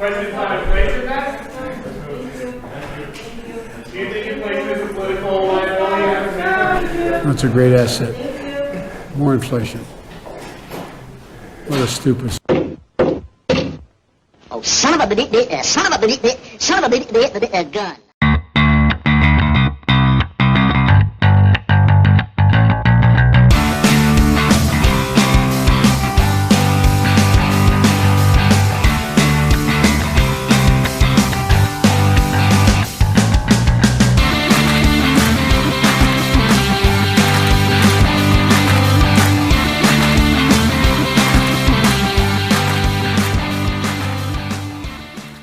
President's not in place for that? Do you think your place is a political liability? That's a great asset. More inflation. What a stupid. Oh, son of a gun.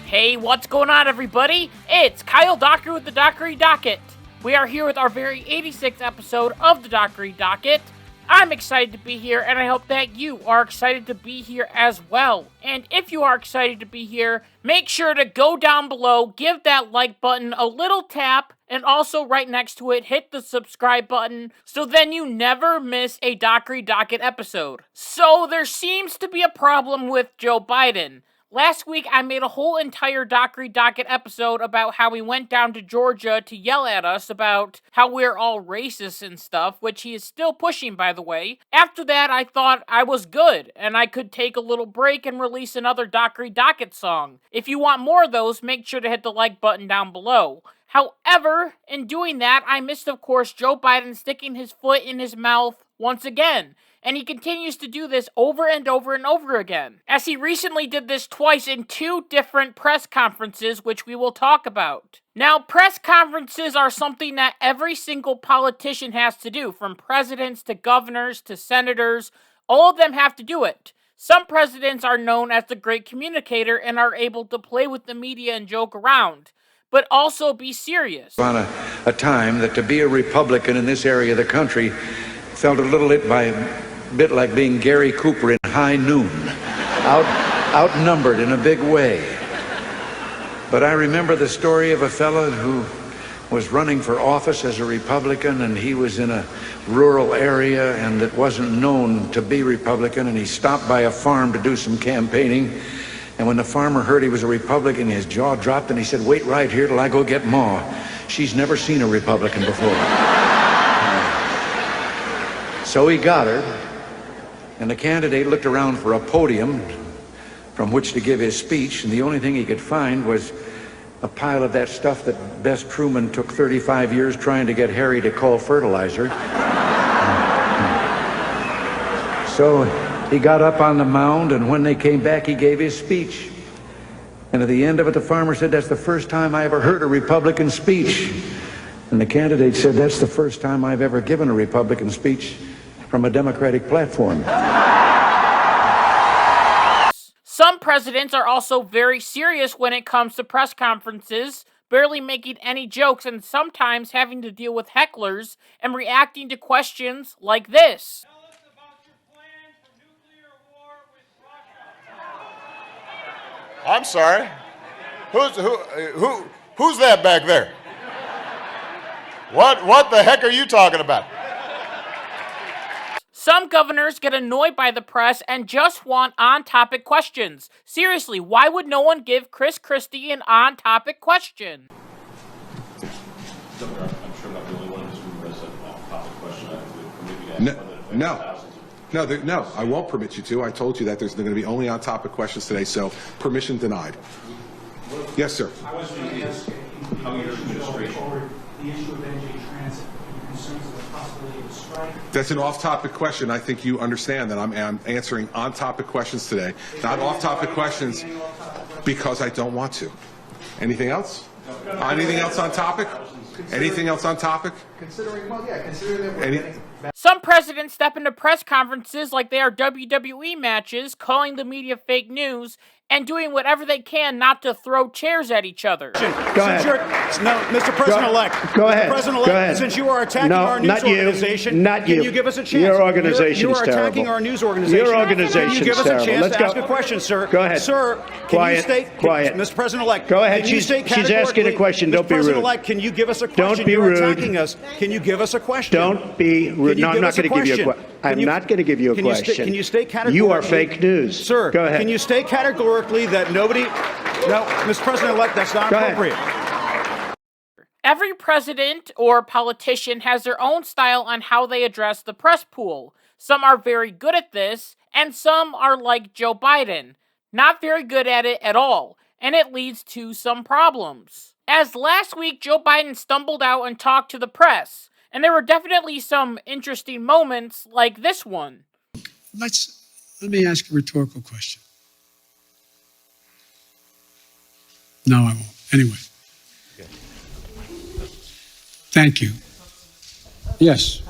Hey, what's going on, everybody? It's Kyle Dockery with the Dockery Docket. We are here with our very 86th episode of the Dockery Docket. I'm excited to be here, and I hope that you are excited to be here as well. And if you are excited to be here, make sure to go down below, give that like button a little tap, and also right next to it, hit the subscribe button, so then you never miss a Dockery Docket episode. So there seems to be a problem with Joe Biden. Last week, I made a whole entire Dockery Docket episode about how he went down to Georgia to yell at us about how we're all racist and stuff, which he is still pushing, by the way. After that, I thought I was good, and I could take a little break and release another Dockery Docket song. If you want more of those, make sure to hit the like button down below. However, in doing that, I missed, of course, Joe Biden sticking his foot in his mouth once again. And he continues to do this over and over and over again, as he recently did this twice in two different press conferences, which we will talk about. Now, press conferences are something that every single politician has to do, from presidents to governors to senators. All of them have to do it. Some presidents are known as the great communicator and are able to play with the media and joke around, but also be serious. On a time that to be a Republican in this area of the country felt a little bit like being Gary Cooper in high noon, outnumbered in a big way. But I remember the story of a fellow who was running for office as a Republican, and he was in a rural area and it wasn't known to be Republican, and he stopped by a farm to do some campaigning. And when the farmer heard he was a Republican, his jaw dropped and he said, "Wait right here till I go get Ma. She's never seen a Republican before." So he got her, and the candidate looked around for a podium from which to give his speech, and the only thing he could find was a pile of that stuff that Bess Truman took 35 years trying to get Harry to call fertilizer. So he got up on the mound, and when they came back, he gave his speech. And at the end of it, the farmer said, "That's the first time I ever heard a Republican speech." And the candidate said, "That's the first time I've ever given a Republican speech from a Democratic platform." Some presidents are also very serious when it comes to press conferences, barely making any jokes and sometimes having to deal with hecklers and reacting to questions like this. Tell us about your plan for nuclear war with Russia. I'm sorry. Who's that back there? What the heck are you talking about? Some governors get annoyed by the press and just want on-topic questions. Seriously, why would no one give Chris Christie an on-topic question? I'm sure I'm not the only one in this room who has an off-topic question. I would permit you to ask No, I won't permit you to. I told you that there's going to be only on-topic questions today, so permission denied. Yes, sir. I was going to ask how your administration... The issue of NJ Transit, concerns of the possibility of a strike. That's an off-topic question. I think you understand that I'm answering on-topic questions today, not off-topic questions because I don't want to. Anything else? Anything else on topic? Anything else on topic? Considering that we're Some presidents step into press conferences like they are WWE matches, calling the media fake news, and doing whatever they can not to throw chairs at each other. Go ahead. No, Mr. President-elect. Go ahead. President-elect, Go ahead. since you are attacking our news organization, Not you. Can you give us a chance? Your organization you is are terrible. attacking our news organization. Your organization Can you give us is a chance terrible. to ask a question, sir? Go ahead. Sir, Quiet. Quiet. Mr. President-elect. Go ahead. Can you state She's asking a question. Don't be rude. Mr. President-elect, can you give us a question? Don't be You're rude. attacking us. Can you give us a question? Don't be rude. No, I'm not going to give you a question. I'm not going to give you a question. Can you state categorically? You are fake news. Sir, go ahead. Can you state categorically that nobody... No, Mr. President-elect, that's not appropriate. Every president or politician has their own style on how they address the press pool. Some are very good at this, and some are like Joe Biden, not very good at it at all, and it leads to some problems. As last week, Joe Biden stumbled out and talked to the press, and there were definitely some interesting moments like this one. Let me ask a rhetorical question. No, I won't. Anyway. Thank you. Yes.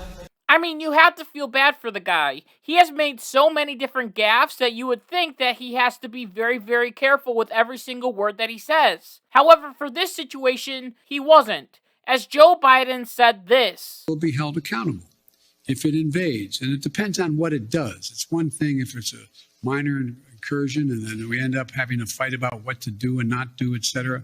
I mean, you have to feel bad for the guy. He has made so many different gaffes that you would think that he has to be very, very careful with every single word that he says. However, for this situation, he wasn't, as Joe Biden said this. Will be held accountable if it invades, and it depends on what it does. It's one thing if it's a minor incursion and then we end up having a fight about what to do and not do, etc.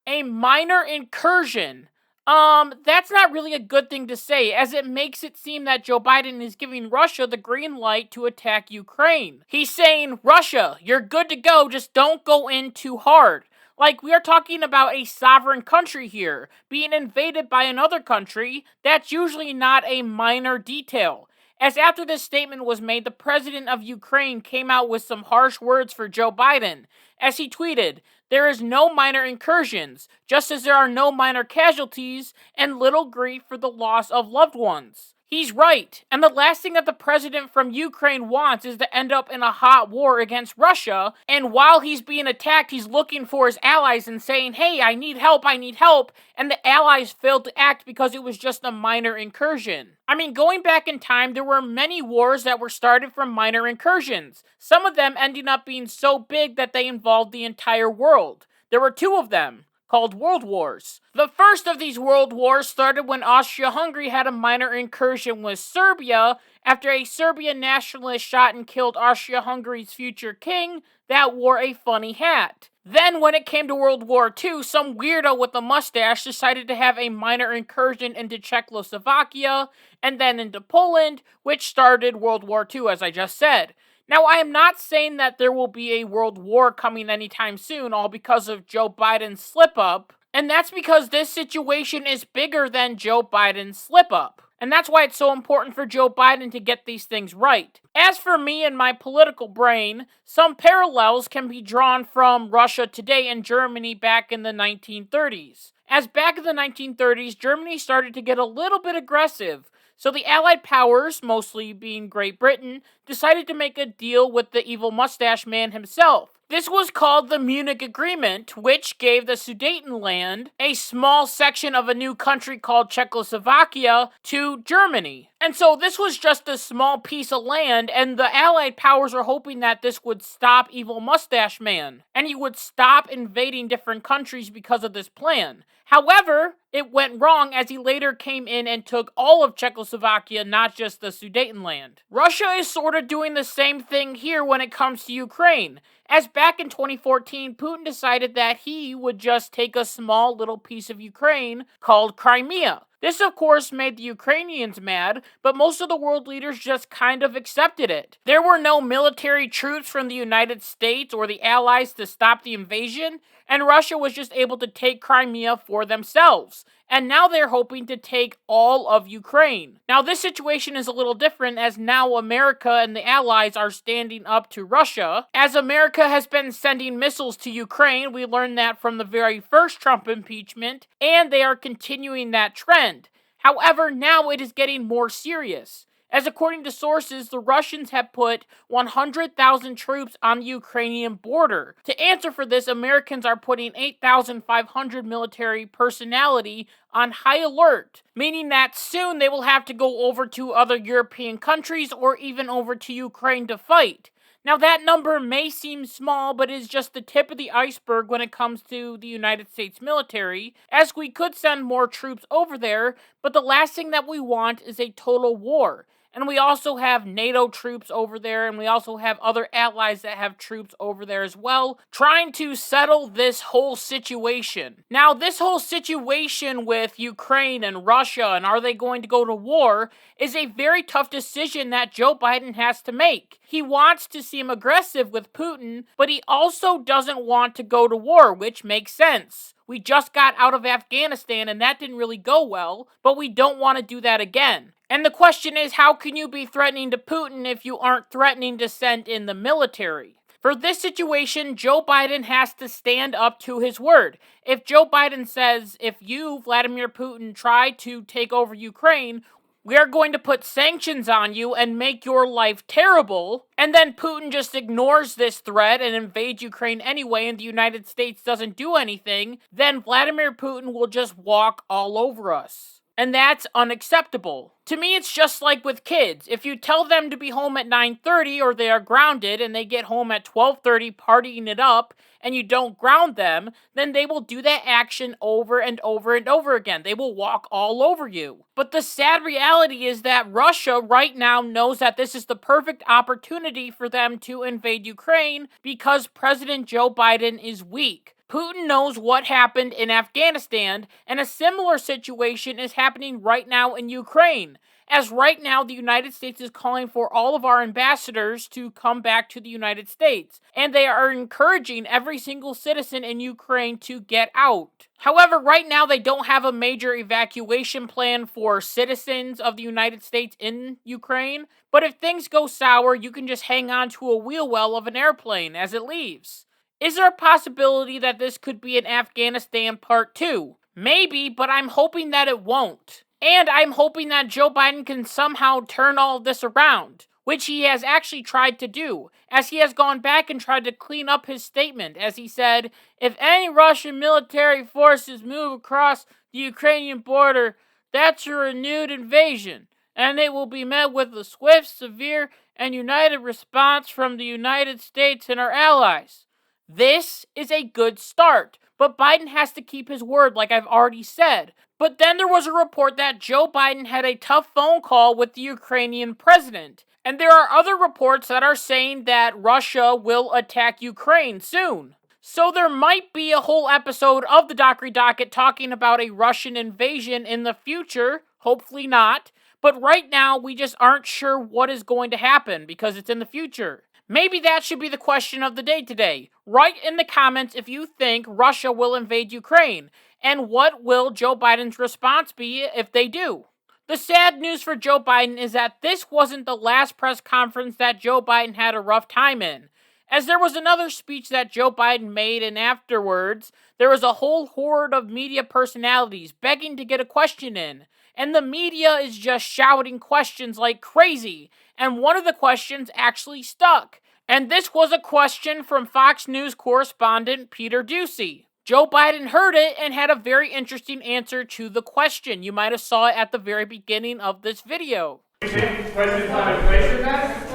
A minor incursion. That's not really a good thing to say, as it makes it seem that Joe Biden is giving Russia the green light to attack Ukraine. He's saying, Russia, you're good to go, just don't go in too hard. Like, we are talking about a sovereign country here, being invaded by another country. That's usually not a minor detail. As after this statement was made, the president of Ukraine came out with some harsh words for Joe Biden, as he tweeted, "There is no minor incursions, just as there are no minor casualties and little grief for the loss of loved ones." He's right, and the last thing that the president from Ukraine wants is to end up in a hot war against Russia, and while he's being attacked, he's looking for his allies and saying, hey, I need help, and the allies failed to act because it was just a minor incursion. I mean, going back in time, there were many wars that were started from minor incursions, some of them ending up being so big that they involved the entire world. There were two of them, called World Wars. The first of these World Wars started when Austria-Hungary had a minor incursion with Serbia after a Serbian nationalist shot and killed Austria-Hungary's future king that wore a funny hat. Then when it came to World War II, some weirdo with a mustache decided to have a minor incursion into Czechoslovakia and then into Poland, which started World War II, as I just said. Now, I am not saying that there will be a world war coming anytime soon, all because of Joe Biden's slip-up, and that's because this situation is bigger than Joe Biden's slip-up. And that's why it's so important for Joe Biden to get these things right. As for me and my political brain, some parallels can be drawn from Russia today and Germany back in the 1930s. As back in the 1930s, Germany started to get a little bit aggressive, so the Allied powers, mostly being Great Britain, decided to make a deal with the evil mustache man himself. This was called the Munich Agreement, which gave the Sudetenland, a small section of a new country called Czechoslovakia, to Germany. And so this was just a small piece of land, and the Allied powers were hoping that this would stop evil mustache man, and he would stop invading different countries because of this plan. However, it went wrong as he later came in and took all of Czechoslovakia, not just the Sudetenland. Russia is sort of doing the same thing here when it comes to Ukraine, as back in 2014, Putin decided that he would just take a small little piece of Ukraine called Crimea. This, of course, made the Ukrainians mad, but most of the world leaders just kind of accepted it. There were no military troops from the United States or the Allies to stop the invasion, and Russia was just able to take Crimea for themselves. And now they're hoping to take all of Ukraine. Now, this situation is a little different, as now America and the Allies are standing up to Russia. As America has been sending missiles to Ukraine, we learned that from the very first Trump impeachment, and they are continuing that trend. However, now it is getting more serious, as according to sources, the Russians have put 100,000 troops on the Ukrainian border. To answer for this, Americans are putting 8,500 military personality on high alert, meaning that soon they will have to go over to other European countries or even over to Ukraine to fight. Now, that number may seem small, but is just the tip of the iceberg when it comes to the United States military, as we could send more troops over there, but the last thing that we want is a total war, and we also have NATO troops over there, and we also have other allies that have troops over there as well, trying to settle this whole situation. Now, this whole situation with Ukraine and Russia, and are they going to go to war, is a very tough decision that Joe Biden has to make. He wants to seem aggressive with Putin, but he also doesn't want to go to war, which makes sense. We just got out of Afghanistan and that didn't really go well, but we don't want to do that again. And the question is, how can you be threatening to Putin if you aren't threatening to send in the military? For this situation, Joe Biden has to stand up to his word. If Joe Biden says, if you, Vladimir Putin, try to take over Ukraine, we are going to put sanctions on you and make your life terrible, and then Putin just ignores this threat and invades Ukraine anyway and the United States doesn't do anything, then Vladimir Putin will just walk all over us. And that's unacceptable. To me, it's just like with kids. If you tell them to be home at 9:30 or they are grounded and they get home at 12:30 partying it up and you don't ground them, then they will do that action over and over and over again. They will walk all over you. But the sad reality is that Russia right now knows that this is the perfect opportunity for them to invade Ukraine because President Joe Biden is weak. Putin knows what happened in Afghanistan, and a similar situation is happening right now in Ukraine. As right now, the United States is calling for all of our ambassadors to come back to the United States, and they are encouraging every single citizen in Ukraine to get out. However, right now they don't have a major evacuation plan for citizens of the United States in Ukraine, but if things go sour, you can just hang on to a wheel well of an airplane as it leaves. Is there a possibility that this could be an Afghanistan Part 2? Maybe, but I'm hoping that it won't. And I'm hoping that Joe Biden can somehow turn all of this around, which he has actually tried to do, as he has gone back and tried to clean up his statement, as he said, if any Russian military forces move across the Ukrainian border, that's a renewed invasion, and it will be met with a swift, severe, and united response from the United States and our allies. This is a good start, but Biden has to keep his word like I've already said. But then there was a report that Joe Biden had a tough phone call with the Ukrainian president. And there are other reports that are saying that Russia will attack Ukraine soon. So there might be a whole episode of the Dockery Docket talking about a Russian invasion in the future. Hopefully not. But right now, we just aren't sure what is going to happen because it's in the future. Maybe that should be the question of the day today. Write in the comments if you think Russia will invade Ukraine, and what will Joe Biden's response be if they do? The sad news for Joe Biden is that this wasn't the last press conference that Joe Biden had a rough time in, as there was another speech that Joe Biden made, and afterwards, there was a whole horde of media personalities begging to get a question in, and the media is just shouting questions like crazy, and one of the questions actually stuck. And this was a question from Fox News correspondent Peter Doocy. Joe Biden heard it and had a very interesting answer to the question. You might have saw it at the very beginning of this video. Do you think President Biden inflation that?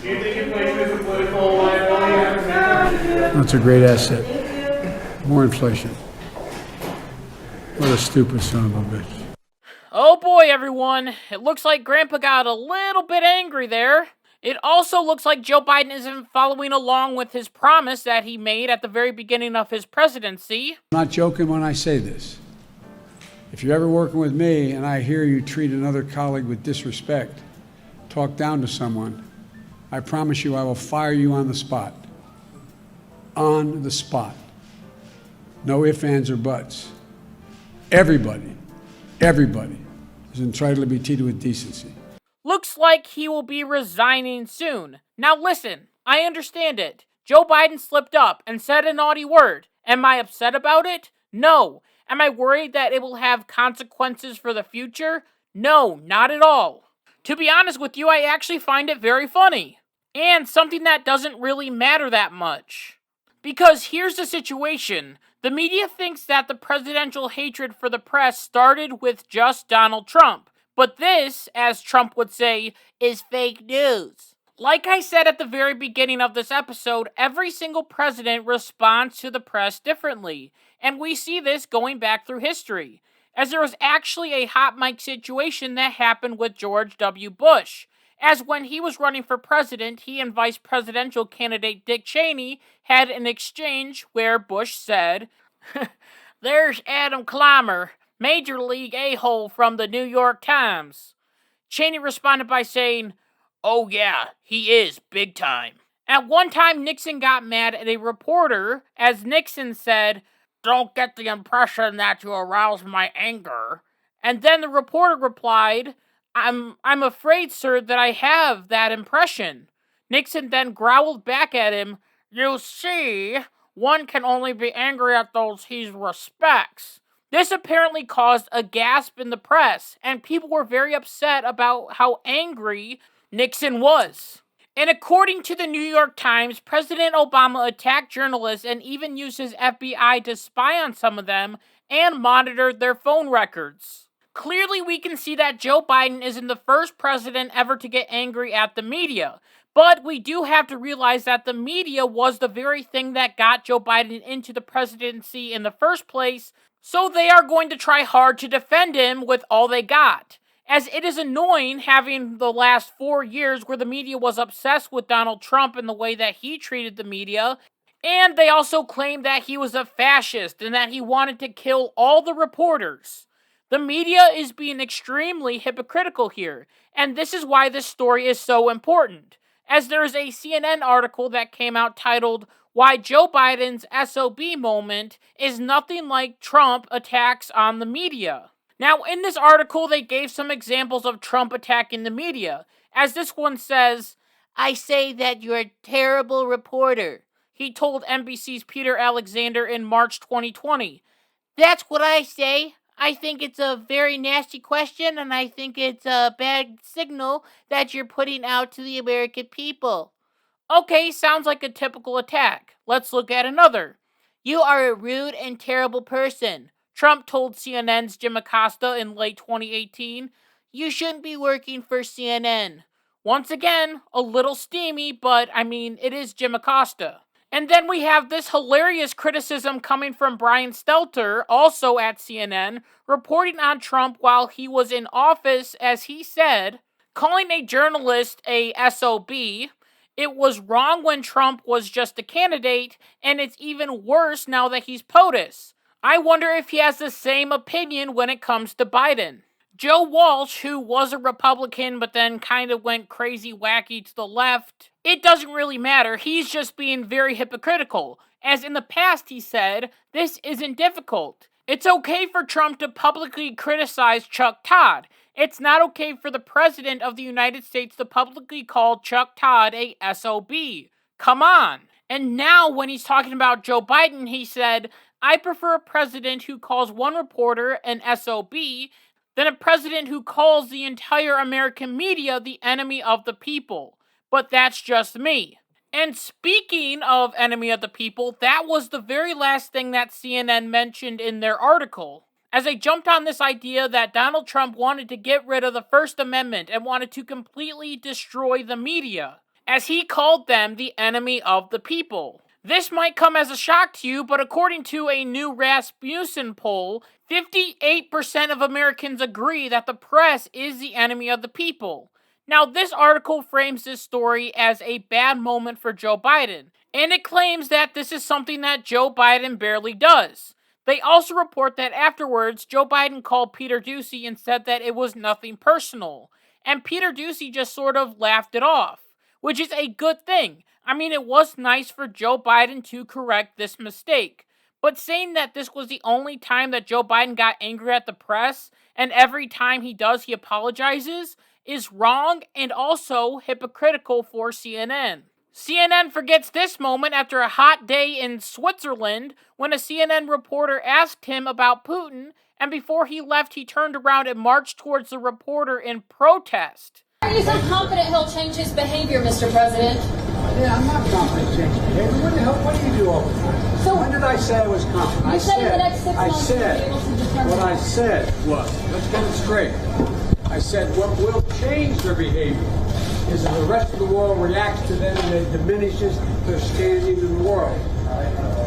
Do you think inflation is a political liability? That's a great asset. More inflation. What a stupid son of a bitch. Oh boy, everyone. It looks like Grandpa got a little bit angry there. It also looks like Joe Biden isn't following along with his promise that he made at the very beginning of his presidency. I'm not joking when I say this. If you're ever working with me and I hear you treat another colleague with disrespect, talk down to someone, I promise you I will fire you on the spot. On the spot. No ifs, ands, or buts. Everybody is entitled to be treated with decency. Looks like he will be resigning soon. Now listen, I understand it. Joe Biden slipped up and said a naughty word. Am I upset about it? No. Am I worried that it will have consequences for the future? No, not at all. To be honest with you, I actually find it very funny. And something that doesn't really matter that much. Because here's the situation. The media thinks that the presidential hatred for the press started with just Donald Trump. But this, as Trump would say, is fake news. Like I said at the very beginning of this episode, every single president responds to the press differently. And we see this going back through history. as there was actually a hot mic situation that happened with George W. Bush, as when he was running for president, he and vice presidential candidate Dick Cheney had an exchange where Bush said, "There's Adam Clymer, Major League a-hole from the New York Times." Cheney responded by saying, "Oh yeah, he is, big time." At one time, Nixon got mad at a reporter, as Nixon said, "Don't get the impression that you arouse my anger." And then the reporter replied, I'm afraid, sir, that I have that impression." Nixon then growled back at him, "You see, one can only be angry at those he respects." This apparently caused a gasp in the press, and people were very upset about how angry Nixon was. And according to the New York Times, President Obama attacked journalists and even used his FBI to spy on some of them and monitored their phone records. Clearly, we can see that Joe Biden isn't the first president ever to get angry at the media. But we do have to realize that the media was the very thing that got Joe Biden into the presidency in the first place, so they are going to try hard to defend him with all they got. As it is annoying having the last 4 years where the media was obsessed with Donald Trump and the way that he treated the media, and they also claimed that he was a fascist and that he wanted to kill all the reporters. The media is being extremely hypocritical here, and this is why this story is so important, as there is a CNN article that came out titled, "Why Joe Biden's SOB Moment is Nothing Like Trump Attacks on the Media." Now, in this article, they gave some examples of Trump attacking the media, as this one says, "I say that you're a terrible reporter," he told NBC's Peter Alexander in March 2020. "That's what I say. I think it's a very nasty question, and I think it's a bad signal that you're putting out to the American people." Okay, sounds like a typical attack. Let's look at another. "You are a rude and terrible person," Trump told CNN's Jim Acosta in late 2018. "You shouldn't be working for CNN." Once again, a little steamy, but it is Jim Acosta. And then we have this hilarious criticism coming from Brian Stelter, also at CNN, reporting on Trump while he was in office, as he said, calling a journalist a SOB. "It was wrong when Trump was just a candidate, and it's even worse now that he's POTUS. I wonder if he has the same opinion when it comes to Biden." Joe Walsh, who was a Republican but then kind of went crazy wacky to the left, it doesn't really matter, he's just being very hypocritical. As in the past he said, "This isn't difficult. It's okay for Trump to publicly criticize Chuck Todd. It's not okay for the President of the United States to publicly call Chuck Todd a SOB. Come on." And now when he's talking about Joe Biden, he said, "I prefer a president who calls one reporter an SOB than a president who calls the entire American media the enemy of the people. But that's just me." And speaking of enemy of the people, that was the very last thing that CNN mentioned in their article, as they jumped on this idea that Donald Trump wanted to get rid of the First Amendment and wanted to completely destroy the media, as he called them the enemy of the people. This might come as a shock to you, but according to a new Rasmussen poll, 58% of Americans agree that the press is the enemy of the people. Now, this article frames this story as a bad moment for Joe Biden, and it claims that this is something that Joe Biden barely does. They also report that afterwards, Joe Biden called Peter Doocy and said that it was nothing personal, and Peter Doocy just sort of laughed it off, which is a good thing. It was nice for Joe Biden to correct this mistake. But saying that this was the only time that Joe Biden got angry at the press, and every time he does he apologizes, is wrong and also hypocritical for CNN. CNN forgets this moment after a hot day in Switzerland when a CNN reporter asked him about Putin, and before he left he turned around and marched towards the reporter in protest. Are you so confident he'll change his behavior, Mr. President? Yeah, I'm not confident in changing behavior. What do you do all the time? So when did I say I was confident? You said in the next 6 months you'll be able to determine. What I said was, let's get it straight. I said what will change their behavior is that the rest of the world reacts to them and it diminishes their standing in the world.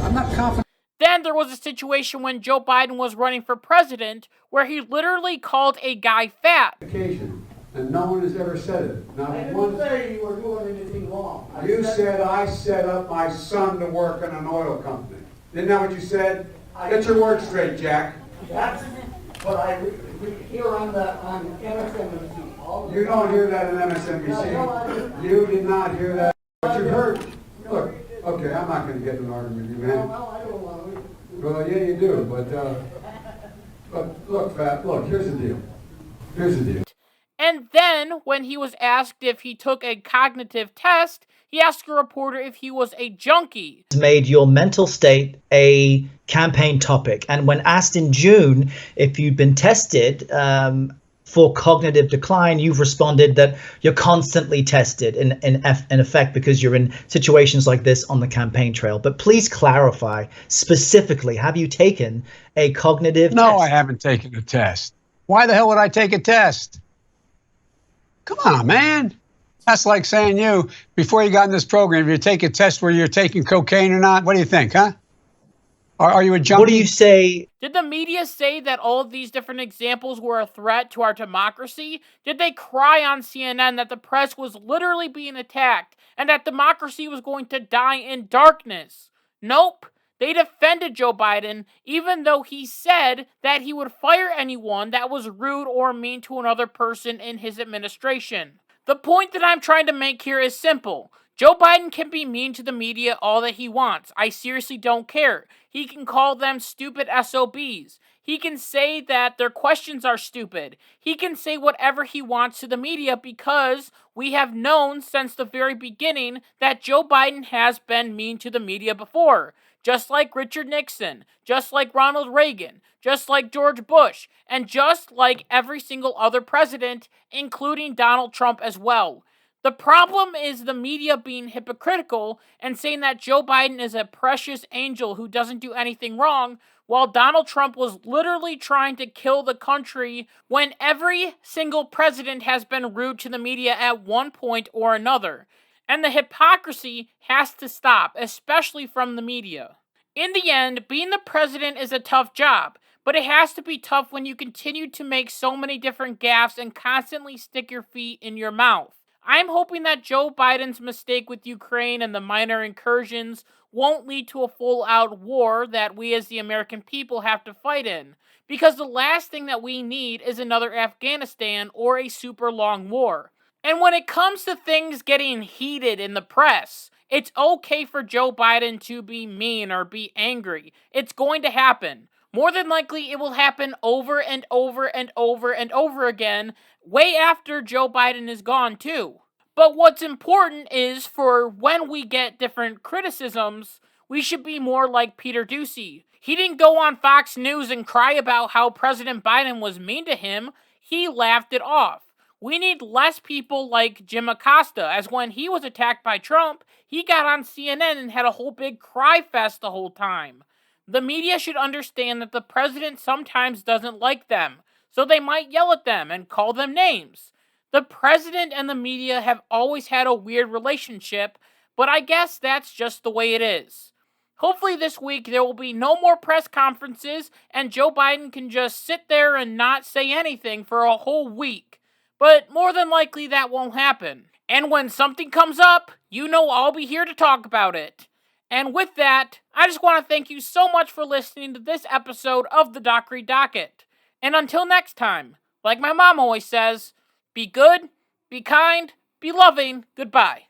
I'm not confident. Then And there was a situation when Joe Biden was running for president where he literally called a guy fat. And no one has ever said it. Not I didn't one. say you were doing anything wrong. You said I set up my son to work in an oil company. Isn't that what you said? Get your words straight, Jack. That's what I hear on MSNBC. All the You don't time. hear that in MSNBC. You did not hear that. But you heard. Look, okay, I'm not going to get in an argument with you, man. No, I don't want to. Well, yeah, you do. But look, Fat, look, here's the deal. Here's the deal. And then, when he was asked if he took a cognitive test, he asked a reporter if he was a junkie. Made your mental state a campaign topic. And when asked in June if you'd been tested for cognitive decline, you've responded that you're constantly tested in effect because you're in situations like this on the campaign trail. But please clarify specifically, have you taken a cognitive test? No, I haven't taken a test. Why the hell would I take a test? Come on, man. That's like saying you, before you got in this program, you take a test where you're taking cocaine or not. What do you think, huh? Are you a junkie? What do you say? Did the media say that all of these different examples were a threat to our democracy? Did they cry on CNN that the press was literally being attacked and that democracy was going to die in darkness? Nope. They defended Joe Biden, even though he said that he would fire anyone that was rude or mean to another person in his administration. The point that I'm trying to make here is simple. Joe Biden can be mean to the media all that he wants. I seriously don't care. He can call them stupid SOBs. He can say that their questions are stupid. He can say whatever he wants to the media because we have known since the very beginning that Joe Biden has been mean to the media before. Just like Richard Nixon, just like Ronald Reagan, just like George Bush, and just like every single other president, including Donald Trump as well. The problem is the media being hypocritical and saying that Joe Biden is a precious angel who doesn't do anything wrong, while Donald Trump was literally trying to kill the country when every single president has been rude to the media at one point or another. And the hypocrisy has to stop, especially from the media. In the end, being the president is a tough job, but it has to be tough when you continue to make so many different gaffes and constantly stick your feet in your mouth. I'm hoping that Joe Biden's mistake with Ukraine and the minor incursions won't lead to a full-out war that we as the American people have to fight in, because the last thing that we need is another Afghanistan or a super long war. And when it comes to things getting heated in the press, it's okay for Joe Biden to be mean or be angry. It's going to happen. More than likely, it will happen over and over and over and over again, way after Joe Biden is gone too. But what's important is for when we get different criticisms, we should be more like Peter Doocy. He didn't go on Fox News and cry about how President Biden was mean to him. He laughed it off. We need less people like Jim Acosta, as when he was attacked by Trump, he got on CNN and had a whole big cry fest the whole time. The media should understand that the president sometimes doesn't like them, so they might yell at them and call them names. The president and the media have always had a weird relationship, but I guess that's just the way it is. Hopefully this week there will be no more press conferences and Joe Biden can just sit there and not say anything for a whole week. But more than likely that won't happen. And when something comes up, you know I'll be here to talk about it. And with that, I just want to thank you so much for listening to this episode of the Dockery Docket. And until next time, like my mom always says, be good, be kind, be loving, goodbye.